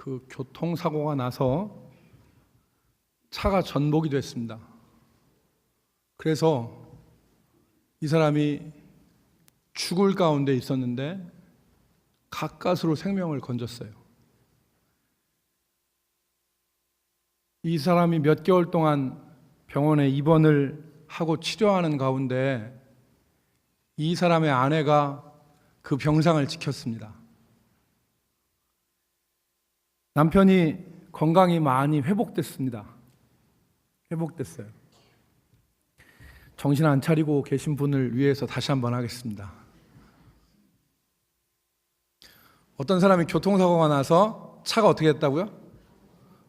그 교통사고가 나서 차가 전복이 됐습니다. 그래서 이 사람이 죽을 가운데 있었는데 가까스로 생명을 건졌어요. 이 사람이 몇 개월 동안 병원에 입원을 하고 치료하는 가운데 이 사람의 아내가 그 병상을 지켰습니다. 남편이 건강이 많이 회복됐습니다. 회복됐어요. 정신 안 차리고 계신 분을 위해서 다시 한번 하겠습니다. 어떤 사람이 교통사고가 나서 차가 어떻게 됐다고요?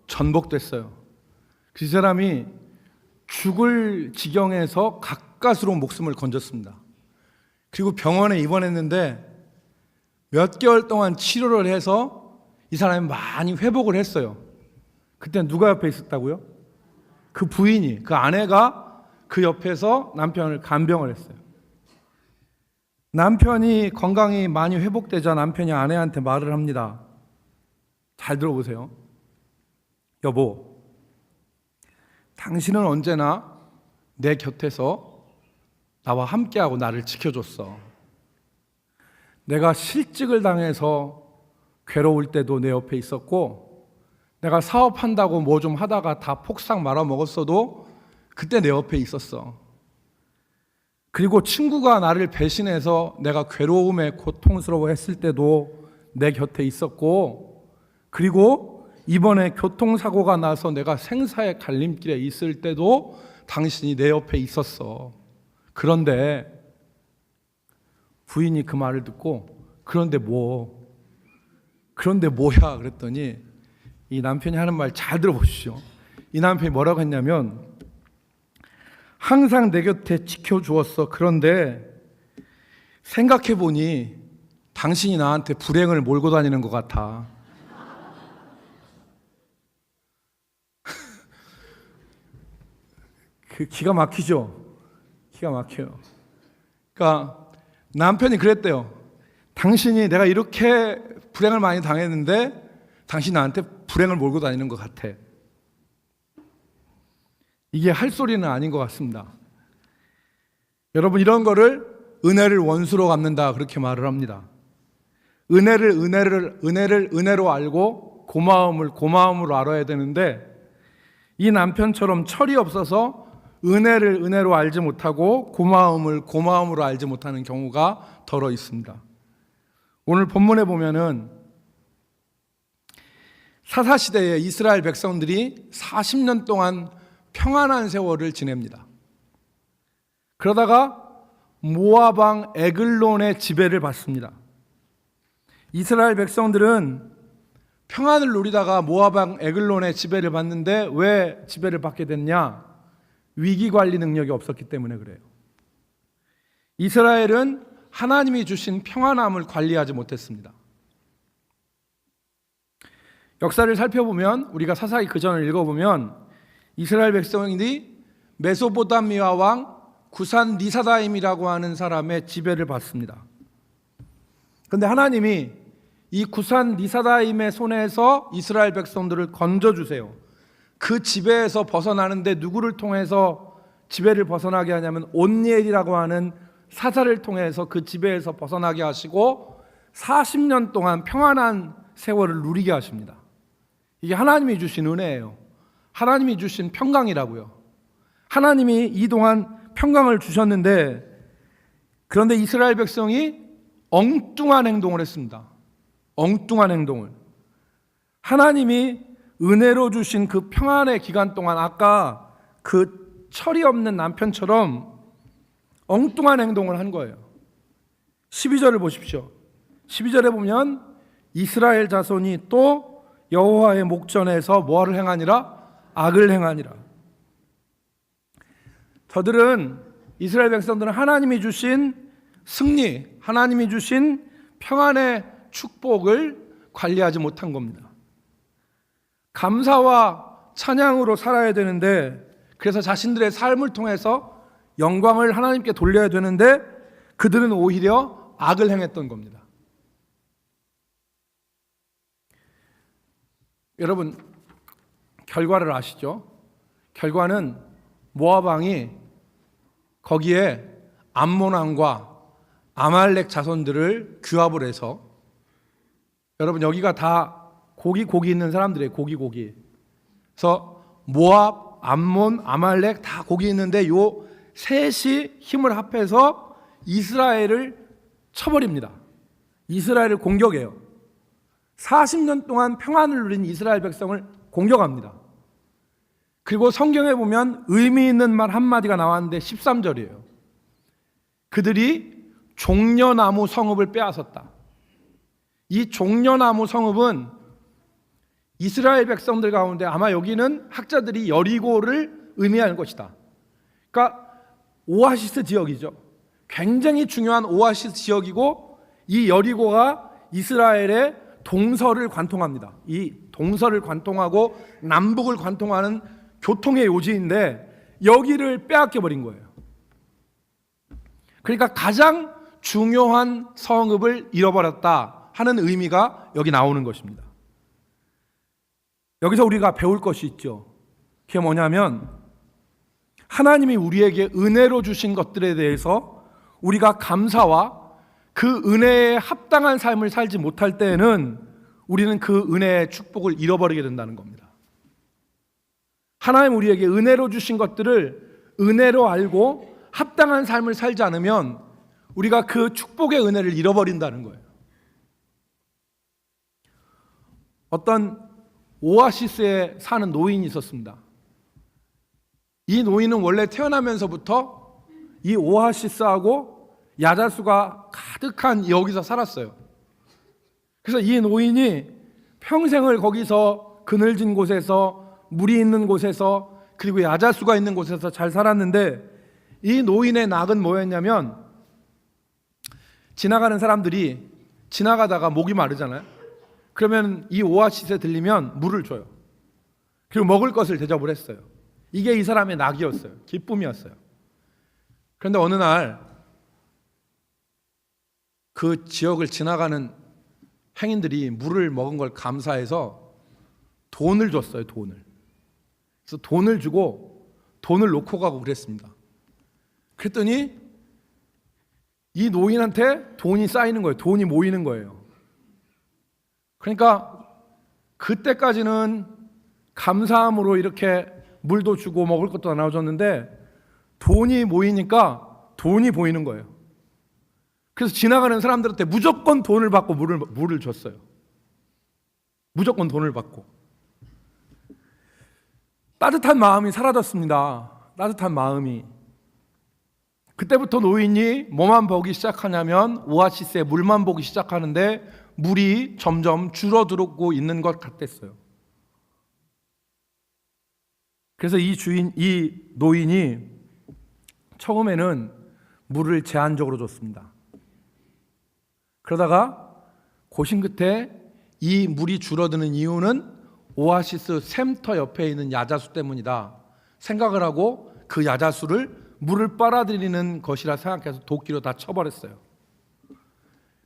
전복됐어요. 그 사람이 죽을 지경에서 가까스로 목숨을 건졌습니다. 그리고 병원에 입원했는데 몇 개월 동안 치료를 해서 이 사람이 많이 회복을 했어요. 그때 누가 옆에 있었다고요? 그 부인이, 그 아내가 그 옆에서 남편을 간병을 했어요. 남편이 건강이 많이 회복되자 남편이 아내한테 말을 합니다. 잘 들어보세요. 여보, 당신은 언제나 내 곁에서 나와 함께하고 나를 지켜줬어. 내가 실직을 당해서 괴로울 때도 내 옆에 있었고, 내가 사업한다고 뭐 좀 하다가 다 폭삭 말아먹었어도 그때 내 옆에 있었어. 그리고 친구가 나를 배신해서 내가 괴로움에 고통스러워했을 때도 내 곁에 있었고, 그리고 이번에 교통사고가 나서 내가 생사의 갈림길에 있을 때도 당신이 내 옆에 있었어. 그런데 부인이 그 말을 듣고 그런데 뭐야 그랬더니 이 남편이 하는 말 잘 들어보십시오. 이 남편이 뭐라고 했냐면, 항상 내 곁에 지켜주었어. 그런데 생각해보니 당신이 나한테 불행을 몰고 다니는 것 같아. 그 기가 막히죠? 기가 막혀요. 그러니까 남편이 그랬대요. 당신이 내가 이렇게 불행을 많이 당했는데 당신 나한테 불행을 몰고 다니는 것 같아. 이게 할 소리는 아닌 것 같습니다. 여러분, 이런 거를 은혜를 원수로 갚는다 그렇게 말을 합니다. 은혜를 알고 고마움을 고마움으로 알아야 되는데, 이 남편처럼 철이 없어서 은혜를 은혜로 알지 못하고 고마움을 고마움으로 알지 못하는 경우가 더러 있습니다. 오늘 본문에 보면은 사사시대에 이스라엘 백성들이 40년 동안 평안한 세월을 지냅니다. 그러다가 모압 왕 에글론의 지배를 받습니다. 이스라엘 백성들은 평안을 누리다가 모압 왕 에글론의 지배를 받는데 왜 지배를 받게 됐냐? 위기 관리 능력이 없었기 때문에 그래요. 이스라엘은 하나님이 주신 평안함을 관리하지 못했습니다. 역사를 살펴보면, 우리가 사사기 그전을 읽어보면 이스라엘 백성들이 메소포타미아 왕 구산 리사다임이라고 하는 사람의 지배를 받습니다. 그런데 하나님이 이 구산 리사다임의 손에서 이스라엘 백성들을 건져주세요. 그 지배에서 벗어나는데 누구를 통해서 지배를 벗어나게 하냐면 온니엘이라고 하는 사사를 통해서 그 지배에서 벗어나게 하시고 40년 동안 평안한 세월을 누리게 하십니다. 이게 하나님이 주신 은혜예요. 하나님이 주신 평강이라고요. 하나님이 이동안 평강을 주셨는데, 그런데 이스라엘 백성이 엉뚱한 행동을 했습니다. 엉뚱한 행동을. 하나님이 은혜로 주신 그 평안의 기간 동안 아까 그 철이 없는 남편처럼 엉뚱한 행동을 한 거예요. 12절을 보십시오. 12절에 보면 이스라엘 자손이 또 여호와의 목전에서 뭐를 행하니라? 악을 행하니라. 저들은, 이스라엘 백성들은 하나님이 주신 승리, 하나님이 주신 평안의 축복을 관리하지 못한 겁니다. 감사와 찬양으로 살아야 되는데, 그래서 자신들의 삶을 통해서 영광을 하나님께 돌려야 되는데 그들은 오히려 악을 행했던 겁니다. 여러분 결과를 아시죠? 결과는 모압 왕이 거기에 암몬 왕과 아말렉 자손들을 규합을 해서, 여러분 여기가 다 고기 있는 사람들이에요. 고기. 그래서 모압, 암몬, 아말렉 다 고기 있는데 요 셋이 힘을 합해서 이스라엘을 쳐버립니다. 이스라엘을 공격해요. 40년 동안 평안을 누린 이스라엘 백성을 공격합니다. 그리고 성경에 보면 의미 있는 말 한마디가 나왔는데 13절이에요. 그들이 종려나무 성읍을 빼앗았다. 이 종려나무 성읍은 이스라엘 백성들 가운데 아마 여기는 학자들이 여리고를 의미하는 것이다. 그러니까 오아시스 지역이죠. 굉장히 중요한 오아시스 지역이고, 이 여리고가 이스라엘의 동서를 관통합니다. 이 동서를 관통하고 남북을 관통하는 교통의 요지인데 여기를 빼앗겨 버린 거예요. 그러니까 가장 중요한 성읍을 잃어버렸다 하는 의미가 여기 나오는 것입니다. 여기서 우리가 배울 것이 있죠. 그게 뭐냐면, 하나님이 우리에게 은혜로 주신 것들에 대해서 우리가 감사와 그 은혜에 합당한 삶을 살지 못할 때에는 우리는 그 은혜의 축복을 잃어버리게 된다는 겁니다. 하나님 우리에게 은혜로 주신 것들을 은혜로 알고 합당한 삶을 살지 않으면 우리가 그 축복의 은혜를 잃어버린다는 거예요. 어떤 오아시스에 사는 노인이 있었습니다. 이 노인은 원래 태어나면서부터 이 오아시스하고 야자수가 가득한 여기서 살았어요. 그래서 이 노인이 평생을 거기서 그늘진 곳에서, 물이 있는 곳에서, 그리고 야자수가 있는 곳에서 잘 살았는데, 이 노인의 낙은 뭐였냐면, 지나가는 사람들이 지나가다가 목이 마르잖아요. 그러면 이 오아시스에 들리면 물을 줘요. 그리고 먹을 것을 대접을 했어요. 이게 이 사람의 낙이었어요. 기쁨이었어요. 그런데 어느 날 그 지역을 지나가는 행인들이 물을 먹은 걸 감사해서 돈을 줬어요. 돈을. 그래서 돈을 주고 돈을 놓고 가고 그랬습니다. 그랬더니 이 노인한테 돈이 쌓이는 거예요. 돈이 모이는 거예요. 그러니까 그때까지는 감사함으로 이렇게 물도 주고 먹을 것도 나눠줬는데 돈이 모이니까 돈이 보이는 거예요. 그래서 지나가는 사람들한테 무조건 돈을 받고 물을 줬어요. 무조건 돈을 받고. 따뜻한 마음이 사라졌습니다. 따뜻한 마음이. 그때부터 노인이 뭐만 보기 시작하냐면 오아시스에 물만 보기 시작하는데 물이 점점 줄어들고 있는 것 같았어요. 그래서 이 노인이 처음에는 물을 제한적으로 줬습니다. 그러다가 고심 끝에 이 물이 줄어드는 이유는 오아시스 샘터 옆에 있는 야자수 때문이다 생각을 하고 그 야자수를 물을 빨아들이는 것이라 생각해서 도끼로 다 쳐버렸어요.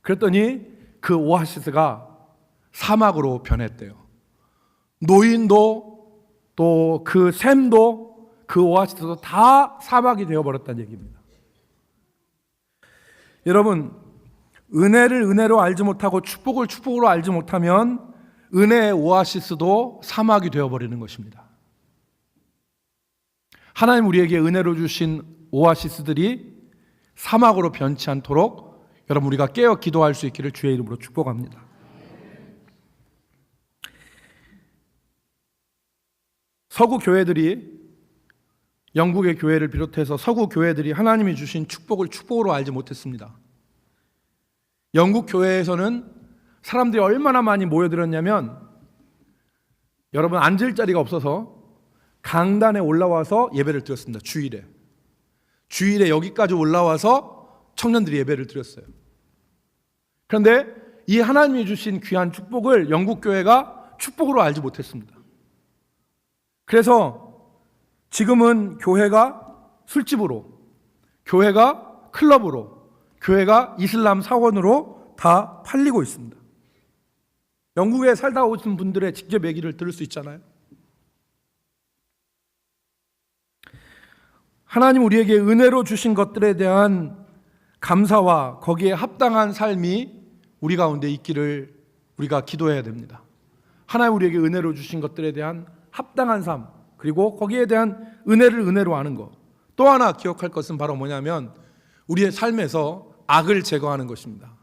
그랬더니 그 오아시스가 사막으로 변했대요. 노인도 또 그 샘도 그 오아시스도 다 사막이 되어버렸다는 얘기입니다. 여러분, 은혜를 은혜로 알지 못하고 축복을 축복으로 알지 못하면 은혜의 오아시스도 사막이 되어버리는 것입니다. 하나님 우리에게 은혜로 주신 오아시스들이 사막으로 변치 않도록 여러분 우리가 깨어 기도할 수 있기를 주의 이름으로 축복합니다. 서구 교회들이, 영국의 교회를 비롯해서 서구 교회들이 하나님이 주신 축복을 축복으로 알지 못했습니다. 영국 교회에서는 사람들이 얼마나 많이 모여들었냐면, 여러분 앉을 자리가 없어서 강단에 올라와서 예배를 드렸습니다. 주일에 여기까지 올라와서 청년들이 예배를 드렸어요. 그런데 이 하나님이 주신 귀한 축복을 영국 교회가 축복으로 알지 못했습니다. 그래서 지금은 교회가 술집으로, 교회가 클럽으로, 교회가 이슬람 사원으로 다 팔리고 있습니다. 영국에 살다 오신 분들의 직접 얘기를 들을 수 있잖아요. 하나님 우리에게 은혜로 주신 것들에 대한 감사와 거기에 합당한 삶이 우리 가운데 있기를 우리가 기도해야 됩니다. 하나님 우리에게 은혜로 주신 것들에 대한 합당한 삶, 그리고 거기에 대한 은혜를 은혜로 아는 것. 또 하나 기억할 것은 바로 뭐냐면 우리의 삶에서 악을 제거하는 것입니다.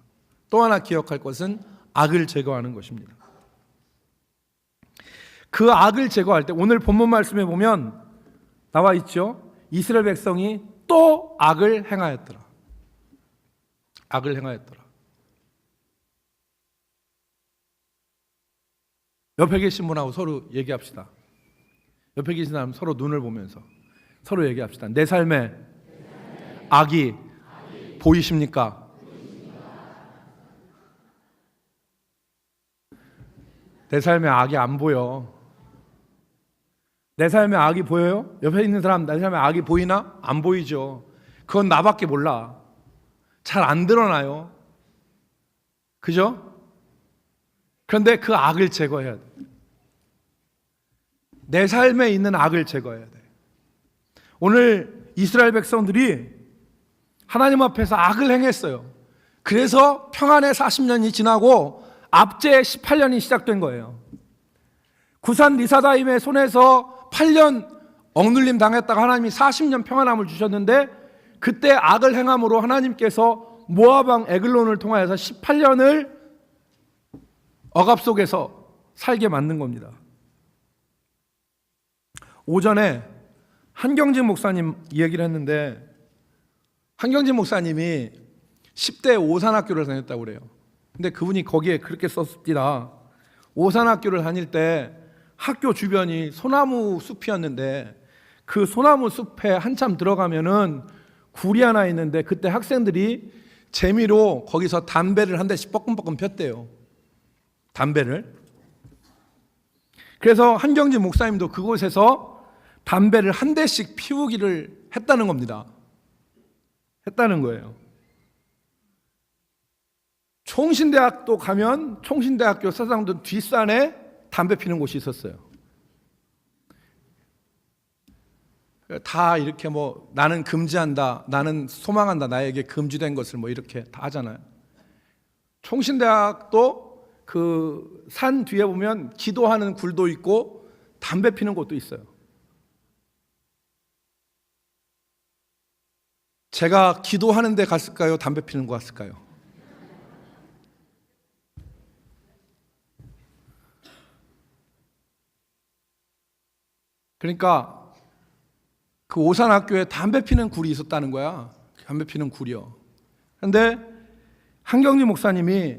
또 하나 기억할 것은 악을 제거하는 것입니다. 그 악을 제거할 때 오늘 본문 말씀에 보면 나와 있죠. 이스라엘 백성이 또 악을 행하였더라. 악을 행하였더라. 옆에 계신 분하고 서로 얘기합시다. 옆에 계신 사람 서로 눈을 보면서 서로 얘기합시다. 내 삶에 악이 보이십니까? 내 삶에 악이 안 보여. 내 삶에 악이 보여요? 옆에 있는 사람 내 삶에 악이 보이나? 안 보이죠. 그건 나밖에 몰라. 잘 안 드러나요. 그죠? 그런데 그 악을 제거해야 돼. 내 삶에 있는 악을 제거해야 돼. 오늘 이스라엘 백성들이 하나님 앞에서 악을 행했어요. 그래서 평안의 40년이 지나고 압제의 18년이 시작된 거예요. 구산 리사다임의 손에서 8년 억눌림 당했다가 하나님이 40년 평안함을 주셨는데 그때 악을 행함으로 하나님께서 모압 왕 에글론을 통하여서 18년을 억압 속에서 살게 만든 겁니다. 오전에 한경진 목사님 얘기를 했는데 한경진 목사님이 10대 오산학교를 다녔다고 그래요. 근데 그분이 거기에 그렇게 썼습니다. 오산학교를 다닐 때 학교 주변이 소나무 숲이었는데 그 소나무 숲에 한참 들어가면은 굴이 하나 있는데 그때 학생들이 재미로 거기서 담배를 한 대씩 뻐끔뻐끔 폈대요. 담배를. 그래서 한경진 목사님도 그곳에서 담배를 한 대씩 피우기를 했다는 겁니다. 했다는 거예요. 총신대학도 가면 총신대학교 사장들 뒷산에 담배 피는 곳이 있었어요. 다 이렇게 뭐 나는 금지한다, 나는 소망한다, 나에게 금지된 것을 뭐 이렇게 다 하잖아요. 총신대학도 그 산 뒤에 보면 기도하는 굴도 있고 담배 피는 곳도 있어요. 제가 기도하는 데 갔을까요? 담배 피는 거 갔을까요? 그러니까 그 오산학교에 담배 피는 굴이 있었다는 거야. 담배 피는 굴이요. 그런데 한경진 목사님이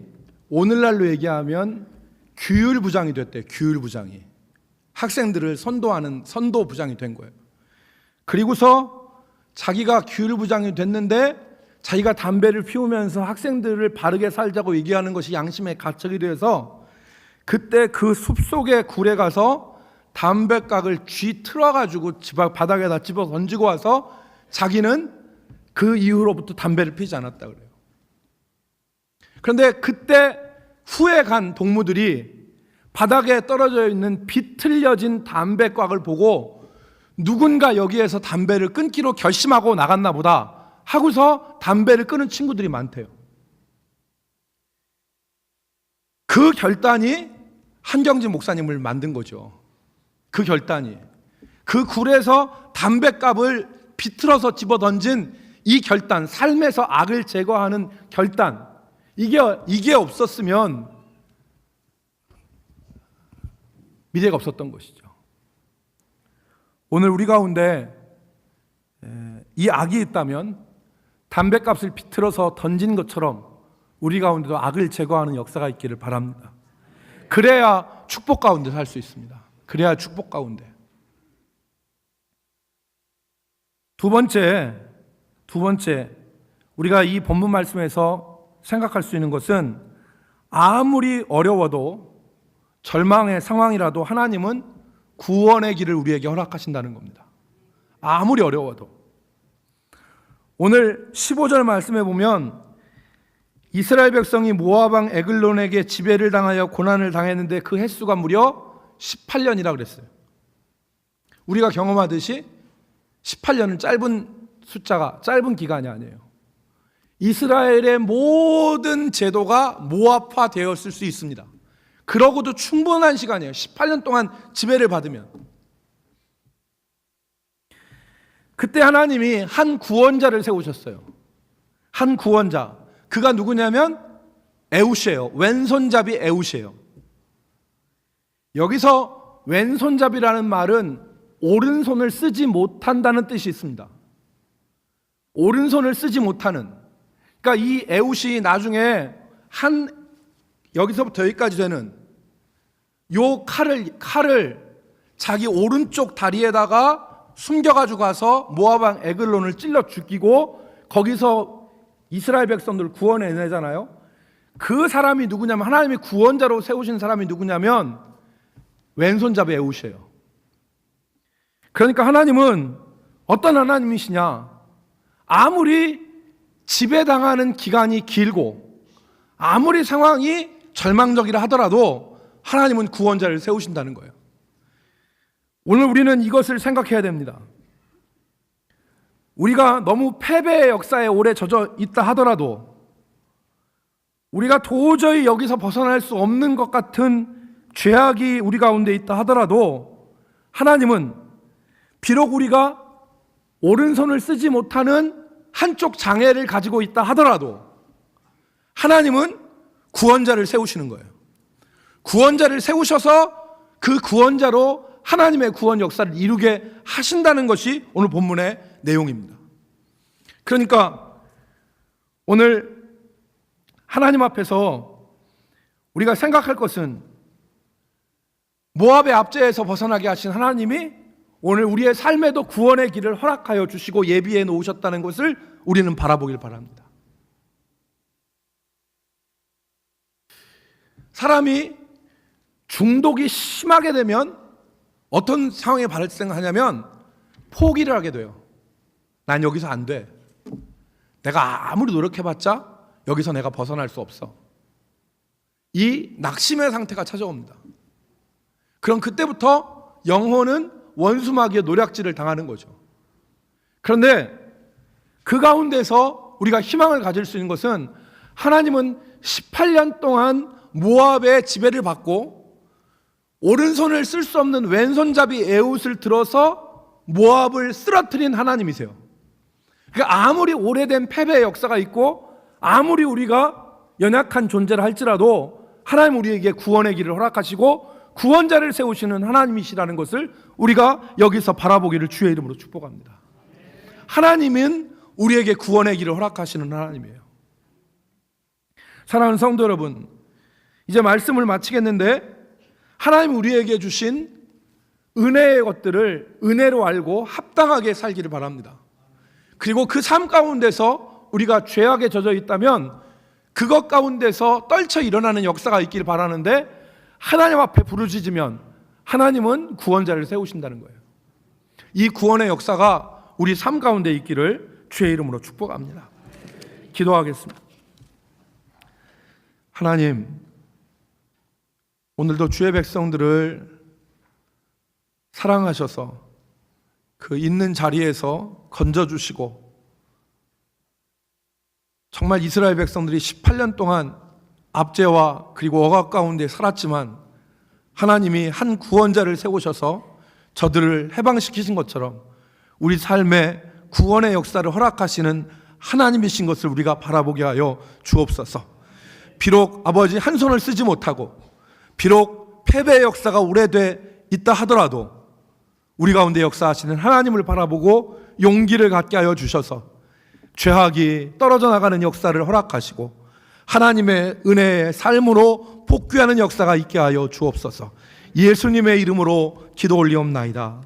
오늘날로 얘기하면 규율부장이 됐대요. 규율부장이. 학생들을 선도하는 선도부장이 된 거예요. 그리고서 자기가 규율부장이 됐는데 자기가 담배를 피우면서 학생들을 바르게 살자고 얘기하는 것이 양심의 가책이 되어서 그때 그 숲속의 굴에 가서 담배각을 쥐 틀어가지고 바닥에다 집어 던지고 와서 자기는 그 이후로부터 담배를 피지 않았다 그래요. 그런데 그때 후에 간 동무들이 바닥에 떨어져 있는 비틀려진 담배각을 보고 누군가 여기에서 담배를 끊기로 결심하고 나갔나 보다 하고서 담배를 끊은 친구들이 많대요. 그 결단이 한경진 목사님을 만든 거죠. 그 결단이. 그 굴에서 담배값을 비틀어서 집어던진 이 결단, 삶에서 악을 제거하는 결단, 이게 없었으면 미래가 없었던 것이죠. 오늘 우리 가운데 이 악이 있다면 담배값을 비틀어서 던진 것처럼 우리 가운데도 악을 제거하는 역사가 있기를 바랍니다. 그래야 축복 가운데 살 수 있습니다. 그래야 축복 가운데. 두 번째, 우리가 이 본문 말씀에서 생각할 수 있는 것은 아무리 어려워도 절망의 상황이라도 하나님은 구원의 길을 우리에게 허락하신다는 겁니다. 아무리 어려워도. 오늘 15절 말씀에 보면 이스라엘 백성이 모압 왕 에글론에게 지배를 당하여 고난을 당했는데 그 횟수가 무려 18년이라 그랬어요. 우리가 경험하듯이 18년은 짧은 기간이 아니에요. 이스라엘의 모든 제도가 모압화되었을 수 있습니다. 그러고도 충분한 시간이에요. 18년 동안 지배를 받으면. 그때 하나님이 한 구원자를 세우셨어요. 한 구원자. 그가 누구냐면 에웃이에요. 왼손잡이 에웃이에요. 여기서 왼손잡이라는 말은 오른손을 쓰지 못한다는 뜻이 있습니다. 오른손을 쓰지 못하는. 그러니까 이 에웃이 나중에 여기서부터 여기까지 되는 요 칼을 자기 오른쪽 다리에다가 숨겨가지고 가서 모압 왕 에글론을 찔러 죽이고 거기서 이스라엘 백성들을 구원해내잖아요. 그 사람이 누구냐면 하나님이 구원자로 세우신 사람이 누구냐면 왼손잡이 에웃이에요. 그러니까 하나님은 어떤 하나님이시냐? 아무리 지배당하는 기간이 길고 아무리 상황이 절망적이라 하더라도 하나님은 구원자를 세우신다는 거예요. 오늘 우리는 이것을 생각해야 됩니다. 우리가 너무 패배의 역사에 오래 젖어 있다 하더라도 우리가 도저히 여기서 벗어날 수 없는 것 같은 죄악이 우리 가운데 있다 하더라도 하나님은 비록 우리가 오른손을 쓰지 못하는 한쪽 장애를 가지고 있다 하더라도 하나님은 구원자를 세우시는 거예요. 구원자를 세우셔서 그 구원자로 하나님의 구원 역사를 이루게 하신다는 것이 오늘 본문의 내용입니다. 그러니까 오늘 하나님 앞에서 우리가 생각할 것은 모압의 압제에서 벗어나게 하신 하나님이 오늘 우리의 삶에도 구원의 길을 허락하여 주시고 예비해 놓으셨다는 것을 우리는 바라보길 바랍니다. 사람이 중독이 심하게 되면 어떤 상황이 발생하냐면 포기를 하게 돼요. 난 여기서 안 돼. 내가 아무리 노력해봤자 여기서 내가 벗어날 수 없어. 이 낙심의 상태가 찾아옵니다. 그럼 그때부터 영혼은 원수마귀의 노략질을 당하는 거죠. 그런데 그 가운데서 우리가 희망을 가질 수 있는 것은 하나님은 18년 동안 모압의 지배를 받고 오른손을 쓸 수 없는 왼손잡이 에웃을 들어서 모압을 쓰러뜨린 하나님이세요. 그러니까 아무리 오래된 패배의 역사가 있고 아무리 우리가 연약한 존재를 할지라도 하나님 우리에게 구원의 길을 허락하시고 구원자를 세우시는 하나님이시라는 것을 우리가 여기서 바라보기를 주의 이름으로 축복합니다. 하나님은 우리에게 구원의 길을 허락하시는 하나님이에요. 사랑하는 성도 여러분, 이제 말씀을 마치겠는데 하나님 우리에게 주신 은혜의 것들을 은혜로 알고 합당하게 살기를 바랍니다. 그리고 그 삶 가운데서 우리가 죄악에 젖어 있다면 그것 가운데서 떨쳐 일어나는 역사가 있기를 바라는데 하나님 앞에 부르짖으면 하나님은 구원자를 세우신다는 거예요. 이 구원의 역사가 우리 삶 가운데 있기를 주의 이름으로 축복합니다. 기도하겠습니다. 하나님, 오늘도 주의 백성들을 사랑하셔서 그 있는 자리에서 건져주시고 정말 이스라엘 백성들이 18년 동안 압제와 그리고 억압 가운데 살았지만 하나님이 한 구원자를 세우셔서 저들을 해방시키신 것처럼 우리 삶에 구원의 역사를 허락하시는 하나님이신 것을 우리가 바라보게 하여 주옵소서. 비록 아버지 한 손을 쓰지 못하고 비록 패배의 역사가 오래돼 있다 하더라도 우리 가운데 역사하시는 하나님을 바라보고 용기를 갖게 하여 주셔서 죄악이 떨어져 나가는 역사를 허락하시고 하나님의 은혜의 삶으로 복귀하는 역사가 있게 하여 주옵소서. 예수님의 이름으로 기도 올리옵나이다.